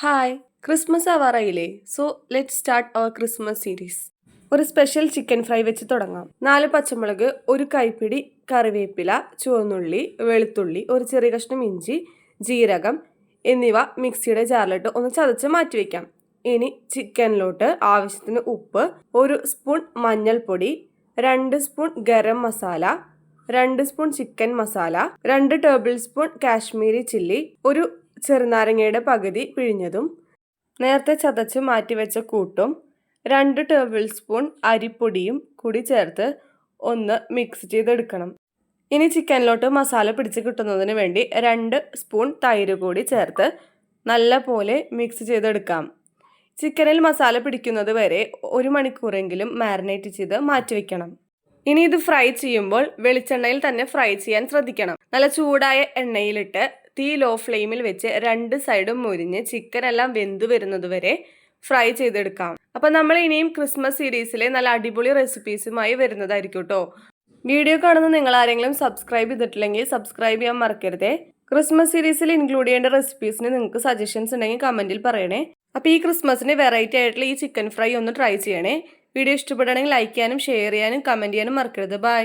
Hi Christmas ആവാറായില്ലേ so let start our Christmas series. ഒരു special chicken fry വെച്ച് തുടങ്ങാം. 4 പച്ചമുളക്, ഒരു കൈപ്പിടി കറിവേപ്പില, ചുവന്നുള്ളി, വെളുത്തുള്ളി, ഒരു ചെറിയ കഷ്ണം ഇഞ്ചി, ജീരകം എന്നിവ മിക്സിയുടെ ജാറിലിട്ട് ഒന്ന് ചതച്ച് മാറ്റിവെക്കാം. ഇനി ചിക്കനിലോട്ട് ആവശ്യത്തിന് ഉപ്പ്, 1 സ്പൂൺ മഞ്ഞൾപ്പൊടി, 2 spoon garam masala, 2 spoon chicken masala, 2 table spoon Kashmiri chilli, ഒരു ചെറുനാരങ്ങയുടെ പകുതി പിഴിഞ്ഞതും, നേരത്തെ ചതച്ച് മാറ്റിവെച്ച കൂട്ടും, 2 ടേബിൾ സ്പൂൺ അരിപ്പൊടിയും കൂടി ചേർത്ത് ഒന്ന് മിക്സ് ചെയ്തെടുക്കണം. ഇനി ചിക്കനിലോട്ട് മസാല പിടിച്ച് കിട്ടുന്നതിന് വേണ്ടി 2 സ്പൂൺ തൈര് കൂടി ചേർത്ത് നല്ല പോലെ മിക്സ് ചെയ്തെടുക്കാം. ചിക്കനിൽ മസാല പിടിക്കുന്നത് വരെ 1 മണിക്കൂറെങ്കിലും മാരിനേറ്റ് ചെയ്ത് മാറ്റിവെക്കണം. ഇനി ഇത് ഫ്രൈ ചെയ്യുമ്പോൾ വെളിച്ചെണ്ണയിൽ തന്നെ ഫ്രൈ ചെയ്യാൻ ശ്രദ്ധിക്കണം. നല്ല ചൂടായ എണ്ണയിലിട്ട് തീ ലോ ഫ്ലെയിമിൽ വെച്ച് 2 സൈഡും മുരിഞ്ഞ് ചിക്കൻ എല്ലാം വെന്ത് വരുന്നത് വരെ ഫ്രൈ ചെയ്തെടുക്കാം. അപ്പൊ നമ്മൾ ഇനിയും ക്രിസ്മസ് സീരീസിലെ നല്ല അടിപൊളി റെസിപ്പീസുമായി വരുന്നതായിരിക്കും കേട്ടോ. വീഡിയോ കാണുന്ന നിങ്ങൾ ആരെങ്കിലും സബ്സ്ക്രൈബ് ചെയ്തിട്ടില്ലെങ്കിൽ സബ്സ്ക്രൈബ് ചെയ്യാൻ മറക്കരുതേ. ക്രിസ്മസ് സീരീസിൽ ഇൻക്ലൂഡ് ചെയ്യേണ്ട റെസിപ്പീസിന് നിങ്ങൾക്ക് സജഷൻസ് ഉണ്ടെങ്കിൽ കമന്റിൽ പറയണേ. അപ്പൊ ഈ ക്രിസ്മസിന് വെറൈറ്റി ആയിട്ടുള്ള ഈ ചിക്കൻ ഫ്രൈ ഒന്ന് ട്രൈ ചെയ്യണേ. വീഡിയോ ഇഷ്ടപ്പെടുകയാണെങ്കിൽ ലൈക്ക് ചെയ്യാനും ഷെയർ ചെയ്യാനും കമന്റ് ചെയ്യാനും മറക്കരുത്. ബൈ.